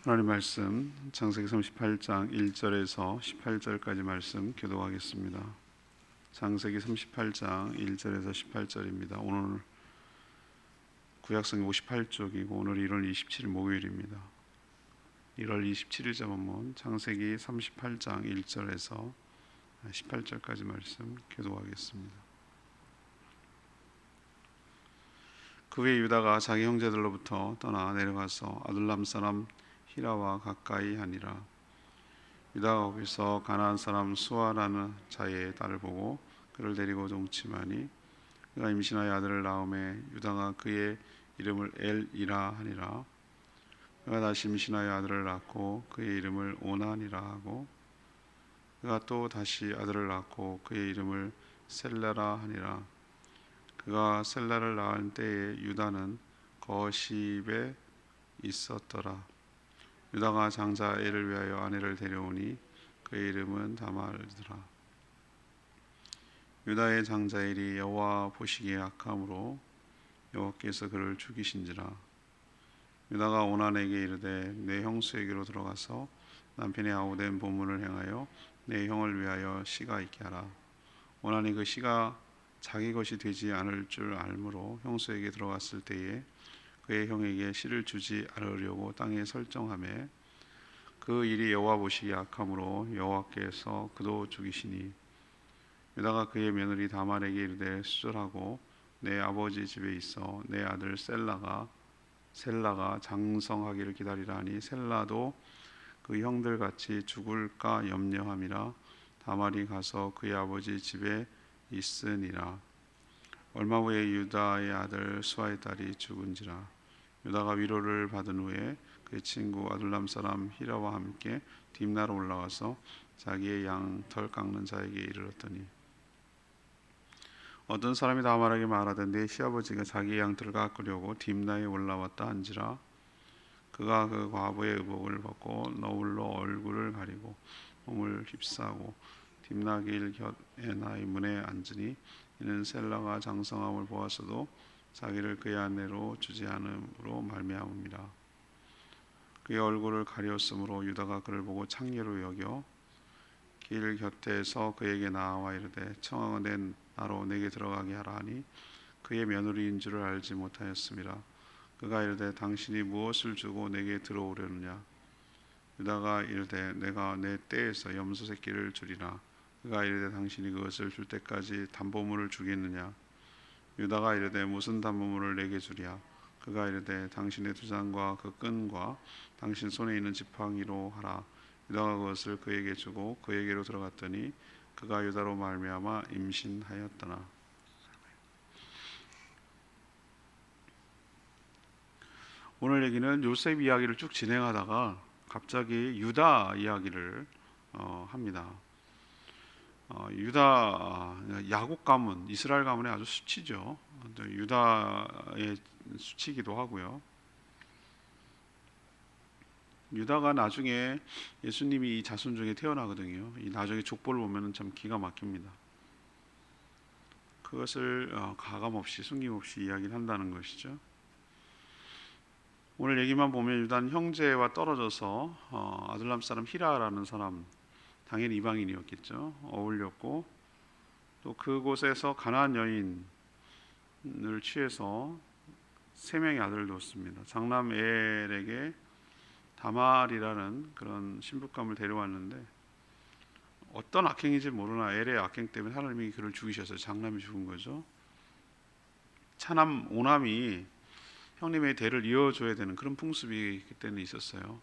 하나님 말씀 창세기 38장 1절에서 18절까지 말씀 교독하겠습니다. 창세기 38장 1절에서 18절입니다. 오늘 구약성경 58쪽이고 오늘 1월 27일 목요일입니다. 1월 27일 잡으면 창세기 38장 1절에서 18절까지 말씀 교독하겠습니다. 그 후에 유다가 자기 형제들로부터 떠나 내려가서 아둘람 사람 히라와 가까이 하니라. 유다가 거기서 가나안 사람 수아라는 자의 딸을 보고 그를 데리고 동침하니 그가 임신하여 아들을 낳음에 유다가 그의 이름을 엘이라 하니라. 그가 다시 임신하여 아들을 낳고 그의 이름을 오난이라 하고 그가 또 다시 아들을 낳고 그의 이름을 셀라라 하니라. 그가 셀라를 낳은 때에 유다는 거십에 있었더라. 유다가 장자 엘을 위하여 아내를 데려오니 그의 이름은 다말이더라. 유다의 장자 엘이 여호와 보시기에 악함으로 여호와께서 그를 죽이신지라. 유다가 오난에게 이르되 내 형수에게로 들어가서 남편의 아우된 보문을 행하여 내 형을 위하여 씨가 있게 하라. 오난이 그 씨가 자기 것이 되지 않을 줄 알므로 형수에게 들어갔을 때에 그의 형에게 씨를 주지 않으려고 땅에 설정하매 그 일이 여호와 보시기에 악함으로 여호와께서 그도 죽이시니 유다가 그의 며느리 다말에게 이르되 수절하고 내 아버지 집에 있어 내 아들 셀라가 장성하기를 기다리라 하니 셀라도 그 형들 같이 죽을까 염려함이라 다말이 가서 그의 아버지 집에 있으니라. 얼마 후에 유다의 아들 수아의 딸이 죽은지라. 유다가 위로를 받은 후에 그의 친구 아둘람 사람 히라와 함께 딥나로 올라가서 자기의 양 털 깎는 자에게 이르렀더니 어떤 사람이 다말에게 말하되 내 시아버지가 자기의 양털을 깎으려고 딥나에 올라왔다 한지라. 그가 그 과부의 의복을 벗고 너울로 얼굴을 가리고 몸을 휩싸고 딥나 길 곁 에나의 문에 앉으니 이는 셀라가 장성함을 보았어도 자기를 그의 아내로 주지 않음으로 말미암음이라. 그의 얼굴을 가리었으므로 유다가 그를 보고 창녀로 여겨 길 곁에서 그에게 나와 이르되 청하건대 나로 내게 들어가게 하라 하니 그의 며느리인 줄을 알지 못하였음이라. 그가 이르되 당신이 무엇을 주고 내게 들어오려느냐. 유다가 이르되 내가 내 떼에서 염소 새끼를 주리라. 그가 이르되 당신이 그것을 줄 때까지 담보물을 주겠느냐. 유다가 이르되 무슨 담보물을 내게 주랴. 그가 이르되 당신의 두장과 그 끈과 당신 손에 있는 지팡이로 하라. 유다가 그것을 그에게 주고 그에게로 들어갔더니 그가 유다로 말미암아 임신하였더라. 오늘 얘기는 요셉 이야기를 쭉 진행하다가 갑자기 유다 이야기를 합니다. 유다 야곱 가문, 이스라엘 가문의 아주 수치죠. 유다의 수치이기도 하고요. 유다가 나중에 예수님이 이 자손 중에 태어나거든요. 이 나중에 족보를 보면 참 기가 막힙니다. 그것을 가감없이 숨김없이 이야기를 한다는 것이죠. 오늘 얘기만 보면 유다는 형제와 떨어져서 아둘람 사람 히라라는 사람, 당연히 이방인이었겠죠. 어울렸고 또 그곳에서 가나안 여인을 취해서 세 명의 아들을 뒀습니다. 장남 엘에게 다말이라는 그런 신부감을 데려왔는데 어떤 악행인지 모르나 엘의 악행 때문에 하나님이 그를 죽이셔서 장남이 죽은 거죠. 차남 오남이 형님의 대를 이어줘야 되는 그런 풍습이 그때는 있었어요.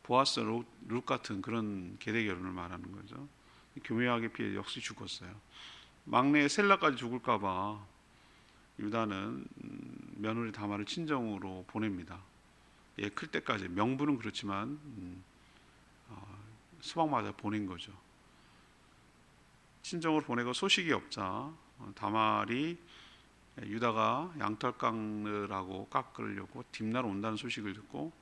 보아스 룻 같은 그런 계대 결혼을 말하는 거죠. 교묘하게 피해 역시 죽었어요. 막내 셀라까지 죽을까봐 유다는 며느리 다말을 친정으로 보냅니다. 얘 클 때까지 명분은 그렇지만 수박 맞아 보낸 거죠. 친정으로 보내고 소식이 없자 다말이 유다가 양털 깎으려고 딥나로 온다는 소식을 듣고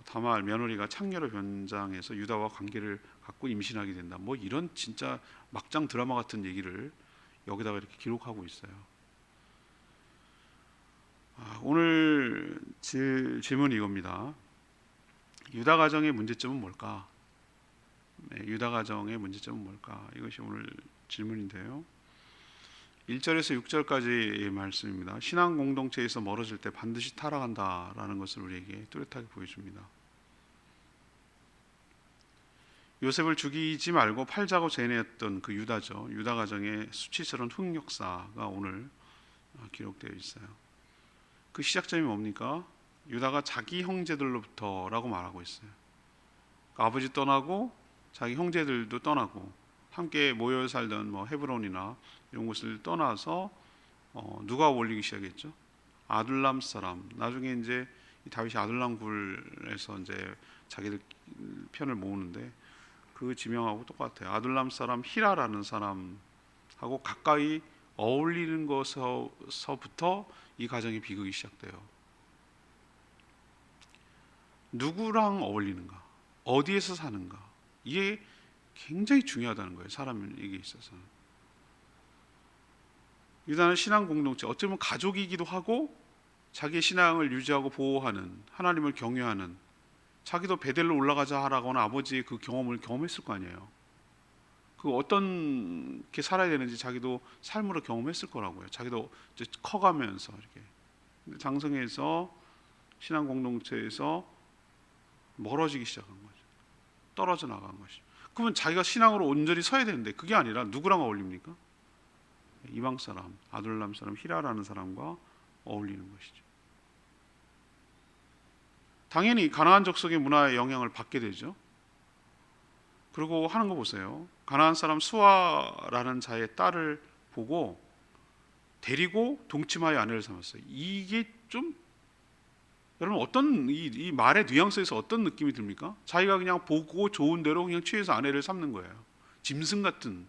다말 며느리가 창녀로 변장해서 유다와 관계를 갖고 임신하게 된다. 뭐 이런 진짜 막장 드라마 같은 얘기를 여기다가 이렇게 기록하고 있어요. 오늘 질문이 이겁니다. 유다 가정의 문제점은 뭘까? 네, 유다 가정의 문제점은 뭘까? 이것이 오늘 질문인데요. 1절에서 6절까지의 말씀입니다. 신앙 공동체에서 멀어질 때 반드시 타락한다라는 것을 우리에게 뚜렷하게 보여줍니다. 요셉을 죽이지 말고 팔자고 제내했던 그 유다죠. 유다 가정의 수치스러운 흑역사가 오늘 기록되어 있어요. 그 시작점이 뭡니까? 유다가 자기 형제들로부터라고 말하고 있어요. 아버지 떠나고 자기 형제들도 떠나고 함께 모여 살던 헤브론이나 이런 곳을 떠나서 누가 올리기 시작했죠? 아둘람 사람. 나중에 이제 다윗이 아둘람 굴에서 이제 자기들 편을 모으는데 그 지명하고 똑같아요. 아둘람 사람 히라라는 사람하고 가까이 어울리는 것서부터 이 가정의 비극이 시작돼요. 누구랑 어울리는가? 어디에서 사는가? 이게 굉장히 중요하다는 거예요. 사람에게 있어서는. 유다는 신앙 공동체, 어쩌면 가족이기도 하고 자기의 신앙을 유지하고 보호하는, 하나님을 경외하는, 자기도 베델로 올라가자 하라거나 아버지의 그 경험을 경험했을 거 아니에요. 그 어떤 게 살아야 되는지 자기도 삶으로 경험했을 거라고요. 자기도 이제 커가면서 이렇게. 근데 장성에서 신앙 공동체에서 멀어지기 시작한 거죠. 떨어져 나간 것이죠. 그러면 자기가 신앙으로 온전히 서야 되는데 그게 아니라 누구랑 어울립니까? 이방 사람, 아둘람 사람, 히라라는 사람과 어울리는 것이죠. 당연히 가나안 족속의 문화의 영향을 받게 되죠. 그리고 하는 거 보세요. 가나안 사람 수아라는 자의 딸을 보고 데리고 동침하여 아내를 삼았어요. 이게 좀 여러분 어떤 이 말의 뉘앙스에서 어떤 느낌이 듭니까? 자기가 그냥 보고 좋은 대로 그냥 취해서 아내를 삼는 거예요. 짐승 같은,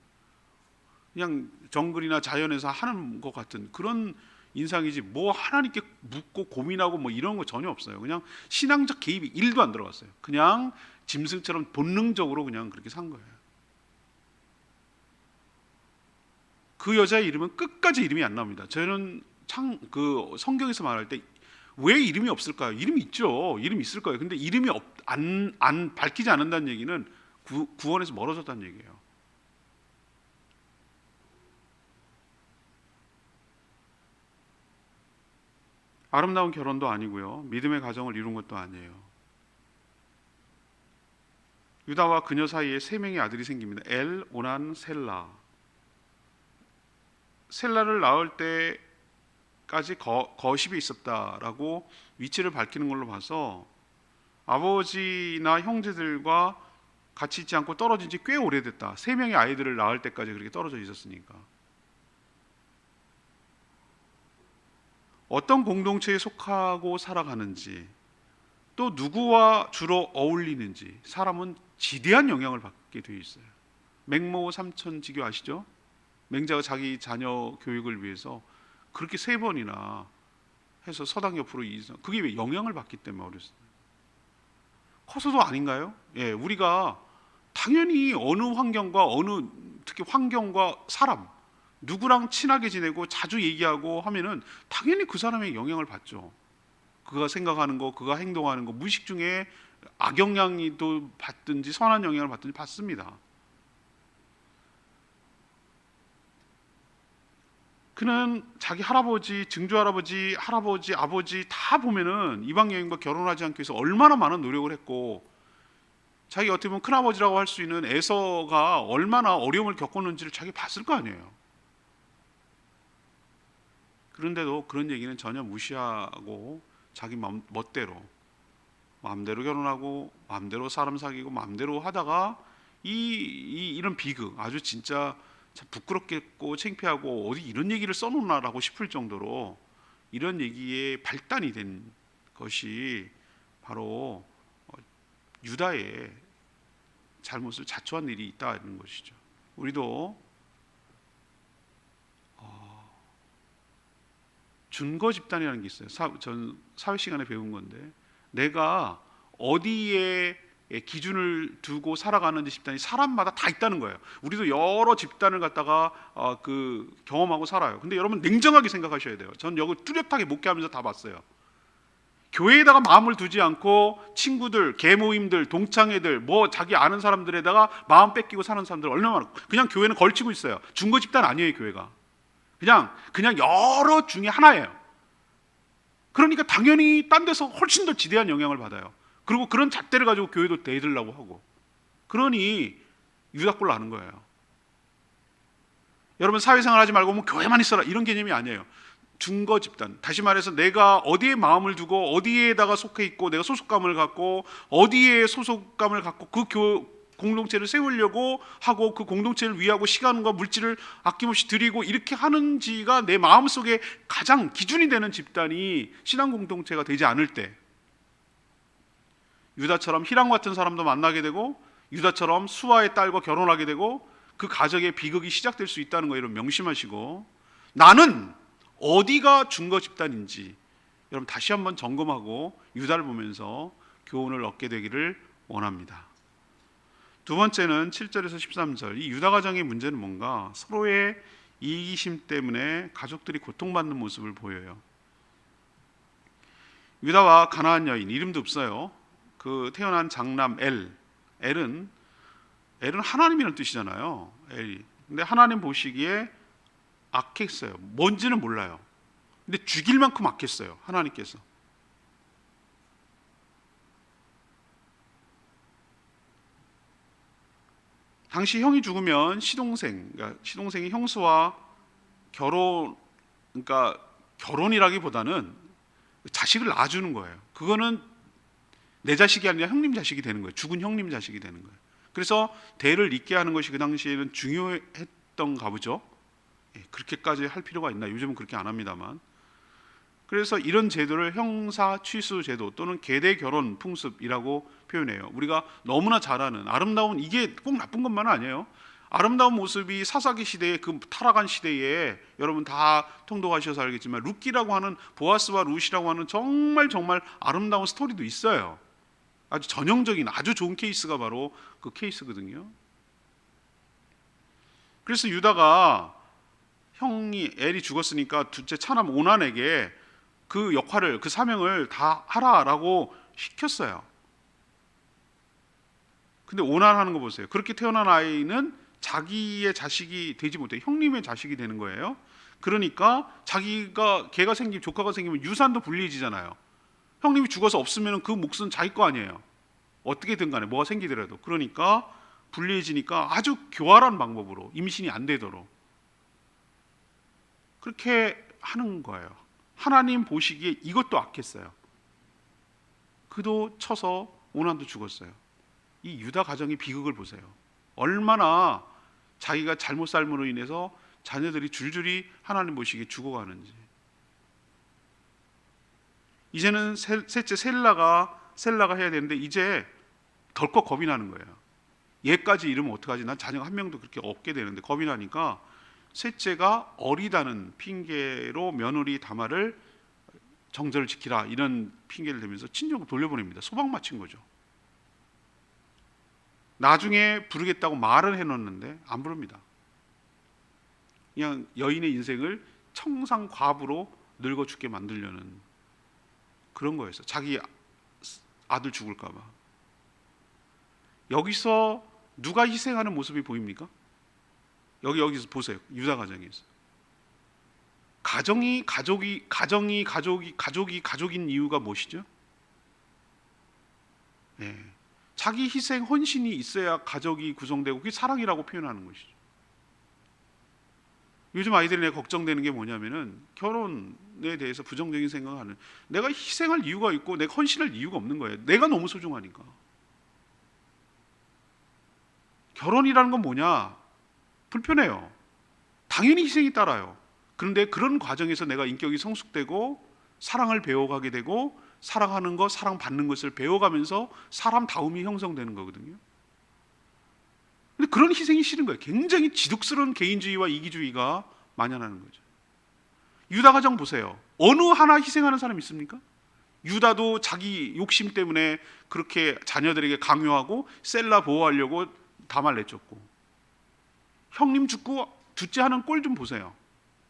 그냥 정글이나 자연에서 하는 것 같은 그런 인상이지 뭐 하나님께 묻고 고민하고 뭐 이런 거 전혀 없어요. 그냥 신앙적 개입이 1도 안 들어갔어요. 그냥 짐승처럼 본능적으로 그냥 그렇게 산 거예요. 그 여자의 이름은 끝까지 이름이 안 나옵니다. 저는 그 성경에서 말할 때 왜 이름이 없을까요? 이름이 있죠. 이름이 있을 거예요. 근데 이름이 안 밝히지 않는다는 얘기는 구원에서 멀어졌다는 얘기예요. 아름다운 결혼도 아니고요. 믿음의 가정을 이룬 것도 아니에요. 유다와 그녀 사이에 3명의 아들이 생깁니다. 엘, 오난, 셀라. 셀라를 낳을 때까지 거십이 있었다라고 위치를 밝히는 걸로 봐서 아버지나 형제들과 같이 있지 않고 떨어진 지 꽤 오래됐다. 3명의 아이들을 낳을 때까지 그렇게 떨어져 있었으니까. 어떤 공동체에 속하고 살아가는지, 또 누구와 주로 어울리는지 사람은 지대한 영향을 받게 되어 있어요. 맹모 삼천지교 아시죠? 맹자가 자기 자녀 교육을 위해서 그렇게 3번이나 해서 서당 옆으로 이사. 그게 왜 영향을 받기 때문에 어렸어요. 커서도 아닌가요? 예, 우리가 당연히 어느 환경과 특히 환경과 사람 누구랑 친하게 지내고 자주 얘기하고 하면은 당연히 그 사람의 영향을 받죠. 그가 생각하는 거, 그가 행동하는 거 무의식 중에 악영향이도 받든지 선한 영향을 받든지 받습니다. 그는 자기 할아버지, 증조할아버지, 할아버지, 아버지 다 보면은 이방 여인과 결혼하지 않기 위해서 얼마나 많은 노력을 했고, 자기 어떻게 보면 큰아버지라고 할 수 있는 에서가 얼마나 어려움을 겪었는지를 자기 봤을 거 아니에요. 그런데도 그런 얘기는 전혀 무시하고 자기 멋대로 마음대로 결혼하고 마음대로 사람 사귀고 마음대로 하다가 이런 비극, 아주 진짜 참 부끄럽겠고 창피하고 어디 이런 얘기를 써놓나라고 싶을 정도로 이런 얘기에 발단이 된 것이 바로 유다의 잘못을 자초한 일이 있다는 것이죠. 우리도 준거 집단이라는 게 있어요. 전 사회 시간에 배운 건데, 내가 어디에 기준을 두고 살아가는지 집단이 사람마다 다 있다는 거예요. 우리도 여러 집단을 갖다가 경험하고 살아요. 근데 여러분 냉정하게 생각하셔야 돼요. 전 여기 뚜렷하게 목회하면서 다 봤어요. 교회에다가 마음을 두지 않고 친구들, 계모임들, 동창회들, 뭐 자기 아는 사람들에다가 마음 뺏기고 사는 사람들 얼마나 많고, 그냥 교회는 걸치고 있어요. 중거 집단 아니에요, 교회가. 그냥 여러 중에 하나예요. 그러니까 당연히 딴 데서 훨씬 더 지대한 영향을 받아요. 그리고 그런 잣대를 가지고 교회도 대들라고 하고, 그러니 유다꼴 나는 거예요. 여러분, 사회생활 하지 말고 뭐 교회만 있어라 이런 개념이 아니에요. 중거 집단, 다시 말해서 내가 어디에 마음을 두고 어디에다가 속해 있고 내가 소속감을 갖고 어디에 소속감을 갖고 그 공동체를 세우려고 하고 그 공동체를 위하고 시간과 물질을 아낌없이 드리고 이렇게 하는지가 내 마음속에 가장 기준이 되는 집단이 신앙 공동체가 되지 않을 때, 유다처럼 희랑 같은 사람도 만나게 되고 유다처럼 수아의 딸과 결혼하게 되고 그 가정의 비극이 시작될 수 있다는 거 여러분 명심하시고, 나는 어디가 중거 집단인지 여러분 다시 한번 점검하고 유다를 보면서 교훈을 얻게 되기를 원합니다. 두 번째는 7절에서 13절, 이 유다 가정의 문제는 뭔가, 서로의 이기심 때문에 가족들이 고통받는 모습을 보여요. 유다와 가나안 여인, 이름도 없어요. 그 태어난 장남 엘은 하나님이라는 뜻이잖아요. 엘이. 근데 하나님 보시기에 악했어요. 뭔지는 몰라요. 근데 죽일 만큼 악했어요, 하나님께서. 당시 형이 죽으면 시동생이 형수와 결혼이라기보다는 자식을 낳아주는 거예요. 그거는 내 자식이 아니라 형님 자식이 되는 거예요. 죽은 형님 자식이 되는 거예요. 그래서 대를 잇게 하는 것이 그 당시에는 중요했던가 보죠. 그렇게까지 할 필요가 있나? 요즘은 그렇게 안 합니다만. 그래서 이런 제도를 형사 취수 제도 또는 계대 결혼 풍습이라고 표현해요. 우리가 너무나 잘 아는 아름다운, 이게 꼭 나쁜 것만은 아니에요. 아름다운 모습이 사사기 시대에, 그 타락한 시대에 여러분 다 통독하셔서 알겠지만 룻기라고 하는, 보아스와 룻이라고 하는 정말 아름다운 스토리도 있어요. 아주 전형적인 아주 좋은 케이스가 바로 그 케이스거든요. 그래서 유다가 형이 엘이 죽었으니까 둘째 차남 오난에게 그 역할을, 그 사명을 다 하라라고 시켰어요. 근데 오난하는 거 보세요. 그렇게 태어난 아이는 자기의 자식이 되지 못해 형님의 자식이 되는 거예요. 그러니까 걔가 조카가 생기면 유산도 불리해지잖아요. 형님이 죽어서 없으면 그 몫은 자기 거 아니에요. 어떻게든 간에 뭐가 생기더라도. 그러니까 불리해지니까 아주 교활한 방법으로 임신이 안 되도록 그렇게 하는 거예요. 하나님 보시기에 이것도 악했어요. 그도 쳐서 오난도 죽었어요. 이 유다 가정의 비극을 보세요. 얼마나 자기가 잘못 삶으로 인해서 자녀들이 줄줄이 하나님 보시기에 죽어가는지. 이제는 셋째 셀라가 해야 되는데 이제 덜컥 겁이 나는 거예요. 얘까지 이러면 어떡하지? 난 자녀가 한 명도 그렇게 없게 되는데 겁이 나니까 셋째가 어리다는 핑계로 며느리 다말을 정절을 지키라 이런 핑계를 대면서 친정으로 돌려보냅니다. 소방 맞힌 거죠. 나중에 부르겠다고 말은 해놓는데 안 부릅니다. 그냥 여인의 인생을 청산과부로 늙어 죽게 만들려는 그런 거였어요. 자기 아들 죽을까 봐. 여기서 누가 희생하는 모습이 보입니까? 여기서 보세요. 유다 가정에서 가족인 이유가 무엇이죠? 네. 자기 희생 헌신이 있어야 가족이 구성되고 그게 사랑이라고 표현하는 것이죠. 요즘 아이들이 내가 걱정되는 게 뭐냐면은 결혼에 대해서 부정적인 생각을 하는, 내가 희생할 이유가 있고 내가 헌신할 이유가 없는 거예요. 내가 너무 소중하니까. 결혼이라는 건 뭐냐? 불편해요. 당연히 희생이 따라요. 그런데 그런 과정에서 내가 인격이 성숙되고 사랑을 배워가게 되고 사랑하는 것, 사랑받는 것을 배워가면서 사람다움이 형성되는 거거든요. 근데 그런 희생이 싫은 거예요. 굉장히 지독스러운 개인주의와 이기주의가 만연하는 거죠. 유다 가정 보세요. 어느 하나 희생하는 사람 있습니까? 유다도 자기 욕심 때문에 그렇게 자녀들에게 강요하고 셀라 보호하려고 다말 내쫓고, 형님 죽고 둘째 하는 꼴 좀 보세요.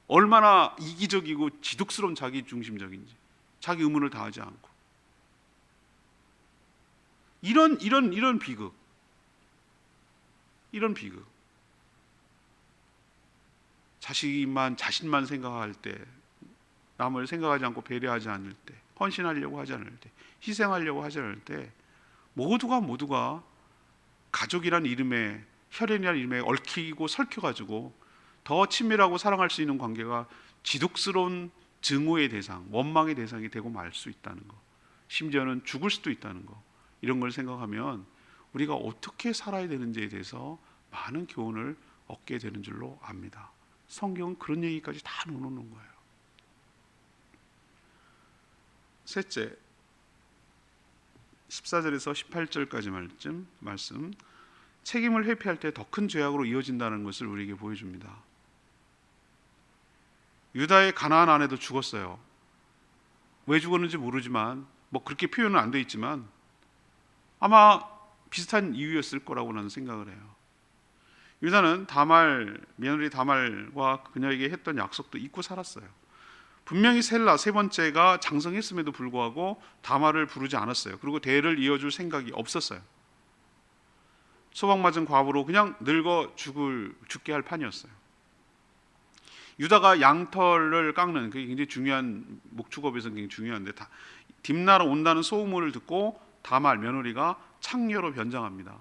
얼마나 이기적이고 지독스러운 자기 중심적인지. 자기 의무를 다하지 않고. 이런 비극, 이런 비극. 자신만 생각할 때, 남을 생각하지 않고 배려하지 않을 때, 헌신하려고 하지 않을 때, 희생하려고 하지 않을 때, 모두가 가족이란 이름에, 혈연이란 이름에 얽히고 설켜가지고 더 친밀하고 사랑할 수 있는 관계가 지독스러운 증오의 대상, 원망의 대상이 되고 말 수 있다는 거, 심지어는 죽을 수도 있다는 거, 이런 걸 생각하면 우리가 어떻게 살아야 되는지에 대해서 많은 교훈을 얻게 되는 줄로 압니다. 성경은 그런 얘기까지 다 넣어놓는 거예요. 셋째, 14절에서 18절까지 말씀, 책임을 회피할 때 더 큰 죄악으로 이어진다는 것을 우리에게 보여줍니다. 유다의 가나안 아내도 죽었어요. 왜 죽었는지 모르지만, 그렇게 표현은 안 돼 있지만 아마 비슷한 이유였을 거라고 나는 생각을 해요. 유다는 며느리 다말과 그녀에게 했던 약속도 잊고 살았어요. 분명히 셀라 세 번째가 장성했음에도 불구하고 다말을 부르지 않았어요. 그리고 대를 이어줄 생각이 없었어요. 소방맞은 과부로 그냥 늙어 죽게 할 판이었어요. 유다가 양털을 깎는, 그게 굉장히 중요한, 목축업에서 굉장히 중요한데, 딥나라 온다는 소문을 듣고 다말 며느리가 창녀로 변장합니다.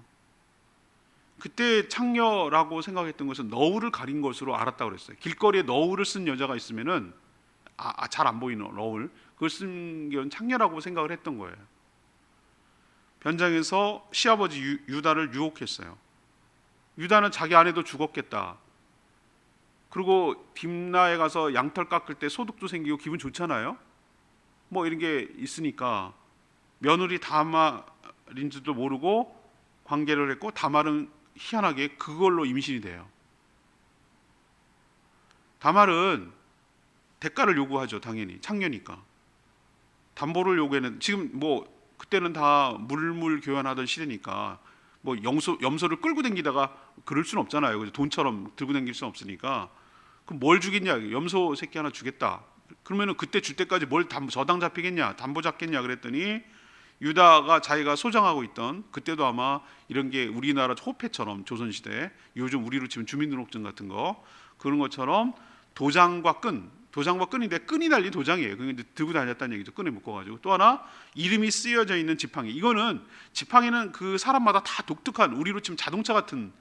그때 창녀라고 생각했던 것은 너울을 가린 것으로 알았다고 그랬어요. 길거리에 너울을 쓴 여자가 있으면은 잘 안 보이는 너울, 그걸 쓴 게 창녀라고 생각을 했던 거예요. 변장해서 시아버지 유다를 유혹했어요. 유다는 자기 아내도 죽었겠다. 그리고 딥나에 가서 양털 깎을 때 소득도 생기고 기분 좋잖아요. 이런 게 있으니까 며느리 다말인지도 모르고 관계를 했고, 다말은 희한하게 그걸로 임신이 돼요. 다말은 대가를 요구하죠. 당연히 창녀니까. 담보를 요구했는, 지금 그때는 다 물물 교환하던 시대니까 염소를 끌고 다니다가 그럴 수는 없잖아요. 그래서 돈처럼 들고 다닐 수는 없으니까, 그럼 뭘 주겠냐? 염소 새끼 하나 주겠다. 그러면은 그때 줄 때까지 뭘 저당 잡히겠냐? 담보 잡겠냐? 그랬더니 유다가 자기가 소장하고 있던, 그때도 아마 이런 게 우리나라 호패처럼 조선시대, 요즘 우리로 치면 주민등록증 같은 거, 그런 것처럼 도장과 끈인데 끈이 달린 도장이에요. 그게 들고 다녔다는 얘기죠. 끈에 묶어가지고. 또 하나 이름이 쓰여져 있는 지팡이. 이거는 지팡이는 그 사람마다 다 독특한, 우리로 치면 자동차 같은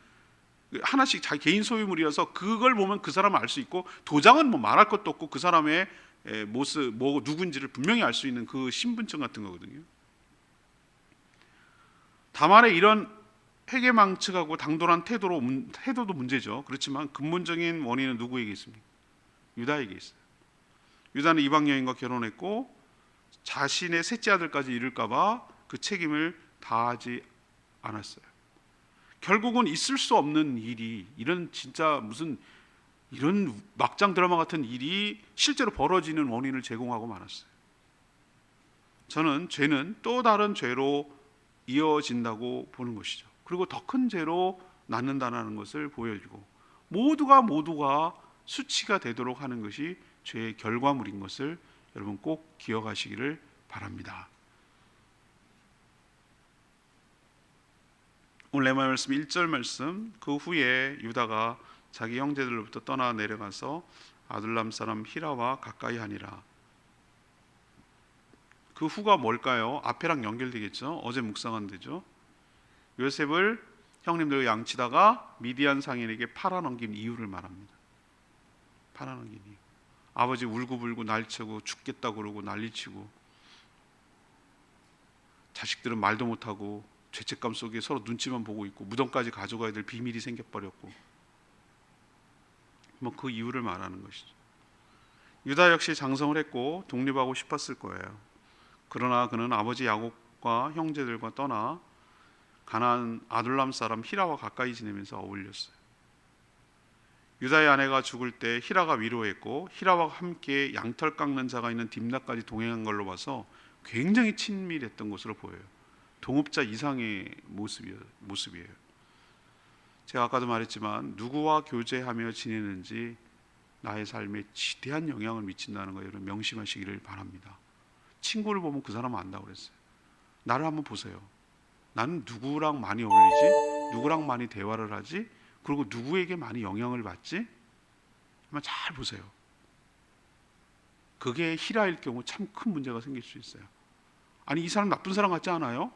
하나씩 자기 개인 소유물이어서 그걸 보면 그 사람을 알 수 있고, 도장은 말할 것도 없고 그 사람의 모습, 누군지를 분명히 알 수 있는 그 신분증 같은 거거든요. 다말의 이런 회개망측하고 당돌한 태도도 문제죠. 그렇지만 근본적인 원인은 누구에게 있습니까? 유다에게 있어요. 유다는 이방 여인과 결혼했고 자신의 셋째 아들까지 잃을까봐 그 책임을 다하지 않았어요. 결국은 있을 수 없는 일이, 이런 막장 드라마 같은 일이 실제로 벌어지는 원인을 제공하고 말았어요. 저는 죄는 또 다른 죄로 이어진다고 보는 것이죠. 그리고 더 큰 죄로 낳는다는 것을 보여주고, 모두가 수치가 되도록 하는 것이 죄의 결과물인 것을 여러분 꼭 기억하시기를 바랍니다. 오늘 내 말씀 1절 말씀, 그 후에 유다가 자기 형제들로부터 떠나 내려가서 아둘람 사람 히라와 가까이 하니라. 그 후가 뭘까요? 앞에랑 연결되겠죠. 어제 묵상한 데죠. 요셉을 형님들과 양치다가 미디안 상인에게 팔아넘긴 이유를 말합니다. 팔아넘긴 이유. 아버지 울고불고 날치고 죽겠다 그러고 난리치고, 자식들은 말도 못하고 죄책감 속에 서로 눈치만 보고 있고, 무덤까지 가져가야 될 비밀이 생겨버렸고, 그 이유를 말하는 것이죠. 유다 역시 장성을 했고 독립하고 싶었을 거예요. 그러나 그는 아버지 야곱과 형제들과 떠나 가나안 아둘람 사람 히라와 가까이 지내면서 어울렸어요. 유다의 아내가 죽을 때 히라가 위로했고, 히라와 함께 양털 깎는 자가 있는 딥나까지 동행한 걸로 봐서 굉장히 친밀했던 것으로 보여요. 동업자 이상의 모습이에요. 제가 아까도 말했지만 누구와 교제하며 지내는지 나의 삶에 지대한 영향을 미친다는 거 여러분 명심하시기를 바랍니다. 친구를 보면 그 사람 안다고 그랬어요. 나를 한번 보세요. 나는 누구랑 많이 어울리지? 누구랑 많이 대화를 하지? 그리고 누구에게 많이 영향을 받지? 한번 잘 보세요. 그게 희라일 경우 참 큰 문제가 생길 수 있어요. 아니, 이 사람 나쁜 사람 같지 않아요?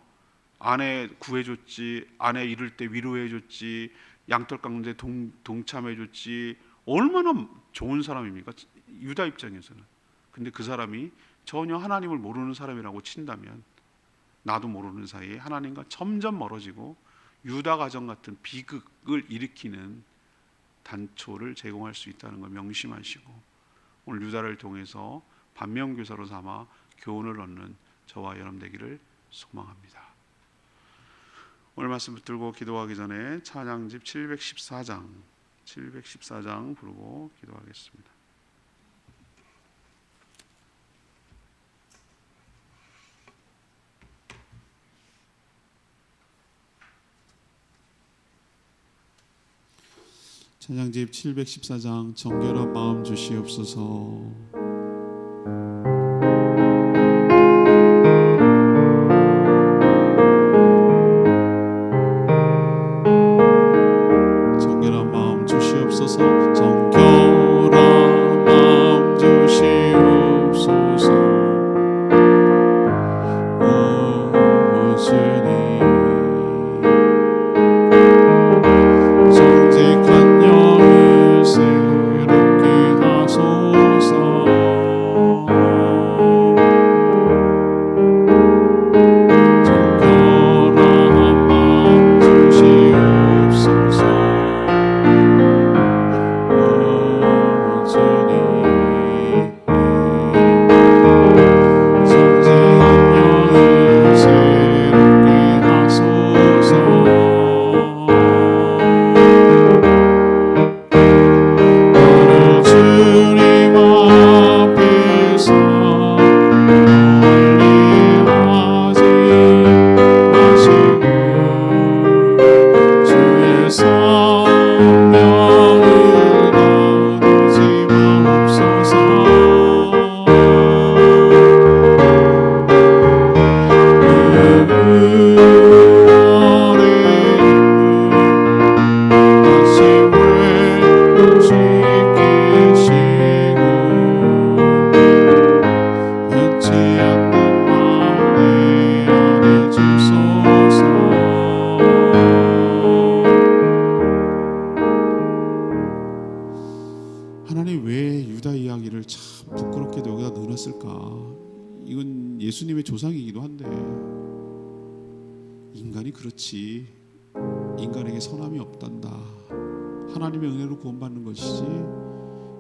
아내 구해줬지, 아내 이럴 때 위로해줬지, 양털 깎는데 동참해줬지, 얼마나 좋은 사람입니까? 유다 입장에서는. 근데 그 사람이 전혀 하나님을 모르는 사람이라고 친다면 나도 모르는 사이에 하나님과 점점 멀어지고 유다 가정 같은 비극을 일으키는 단초를 제공할 수 있다는 걸 명심하시고, 오늘 유다를 통해서 반면교사로 삼아 교훈을 얻는 저와 여러분 되기를 소망합니다. 오늘 말씀 붙들고 기도하기 전에 찬양집 714장 부르고 기도하겠습니다. 찬양집 714장 정결한 마음 주시옵소서. 정결한 마음 주시옵소서. 정결한 마음 주시옵소서. 오 주님, 정직한 영을 새롭게 하소서. 정결한 마음 주시옵소서. 오 주님, 정직한 영을 새롭게 하소서. 나를 주님 앞에서 멀리하지 마시고 주의 성령을 거두지 마옵소서. 의원의 다시 회복시키시고 변치 않는 마음 내 안에 주소서. 하나님, 왜 유다 이야기를 참 부끄럽게도 여기다 넣어놨을까? 이건 예수님의 조상이기도 한데 인간이 그렇지, 인간에게 선함이 없단다. 하나님의 은혜로 구원받는 것이지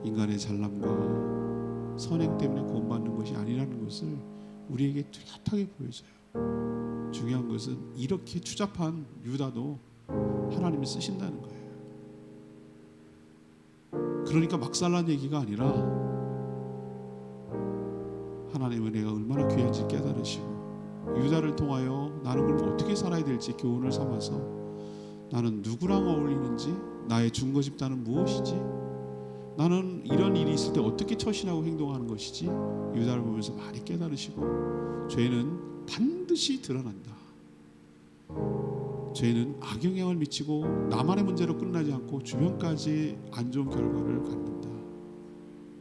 인간의 잘남과 선행 때문에 구원받는 것이 아니라는 것을 우리에게 뚜렷하게 보여줘요. 중요한 것은 이렇게 추잡한 유다도 하나님이 쓰신다는 거예요. 그러니까 막살난 얘기가 아니라 하나님의 은혜가 얼마나 귀한지 깨달으시고, 유다를 통하여 나는 그럼 어떻게 살아야 될지 교훈을 삼아서 나는 누구랑 어울리는지, 나의 증거 집단은 무엇이지, 나는 이런 일이 있을 때 어떻게 처신하고 행동하는 것이지, 유다를 보면서 많이 깨달으시고, 죄는 반드시 드러난다. 죄는 악영향을 미치고 나만의 문제로 끝나지 않고 주변까지 안 좋은 결과를 갖는다.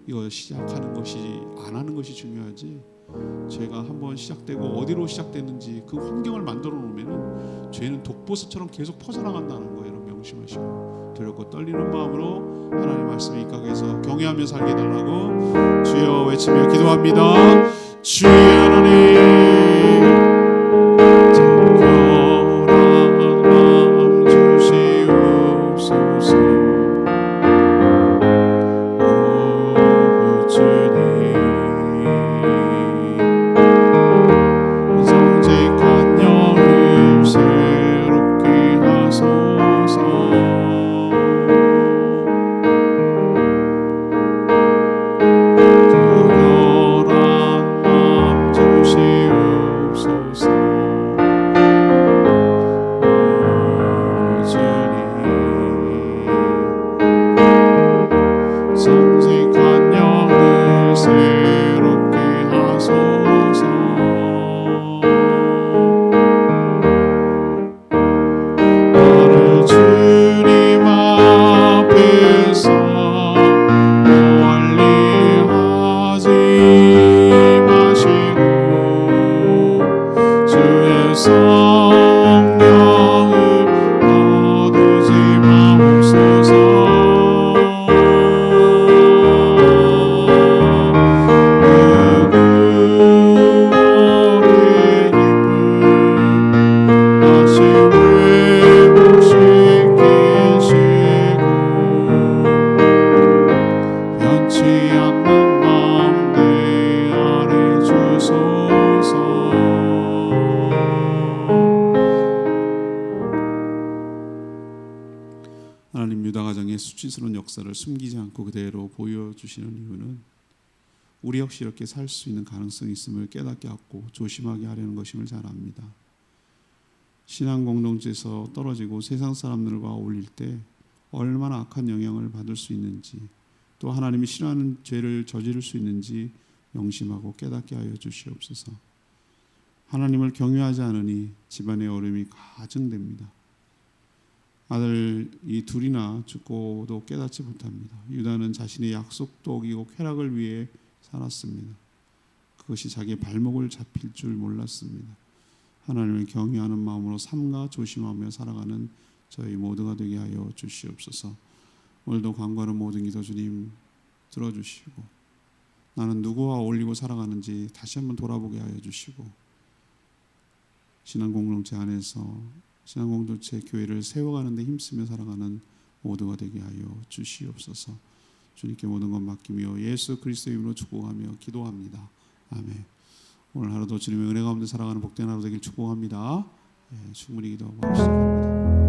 이거 시작하는 것이, 안 하는 것이 중요하지, 죄가 한번 시작되고 어디로 시작됐는지 그 환경을 만들어 놓으면 죄는 독보스처럼 계속 퍼져나간다는 거 여러분 명심하시고, 두렵고 떨리는 마음으로 하나님의 말씀에 입각해서 경외하며 살게 해달라고 주여 외치며 기도합니다. 주여 하나님, 정결한 마음 주시옵소서. 오 주님, 정직한 영을 새롭게 하소서. 정결한 마음 주시옵소서. 하나님 유다 가정의 수치스러운 역사를 숨기지 않고 그대로 보여주시는 이유는 우리 역시 이렇게 살 수 있는 가능성이 있음을 깨닫게 하고 조심하게 하려는 것임을 잘 압니다. 신앙 공동체에서 떨어지고 세상 사람들과 어울릴 때 얼마나 악한 영향을 받을 수 있는지, 또 하나님이 싫어하는 죄를 저지를 수 있는지 명심하고 깨닫게 하여 주시옵소서. 하나님을 경외하지 않으니 집안의 어려움이 가증됩니다. 아들 이 둘이나 죽고도 깨닫지 못합니다. 유다는 자신의 약속도 어기고 쾌락을 위해 살았습니다. 그것이 자기의 발목을 잡힐 줄 몰랐습니다. 하나님을 경외하는 마음으로 삼가 조심하며 살아가는 저희 모두가 되게 하여 주시옵소서. 오늘도 간구하는 모든 기도 주님 들어주시고, 나는 누구와 어울리고 살아가는지 다시 한번 돌아보게 하여 주시고, 신앙 공동체 안에서 신앙 공동체 교회를 세워가는 데 힘쓰며 살아가는 모두가 되게 하여 주시옵소서. 주님께 모든 것 맡기며 예수 그리스도의 이름으로 축복하며 기도합니다. 아멘. 오늘 하루도 주님의 은혜 가운데 살아가는 복된 하루 되길 축복합니다. 충분히 기도하고 시작합니다.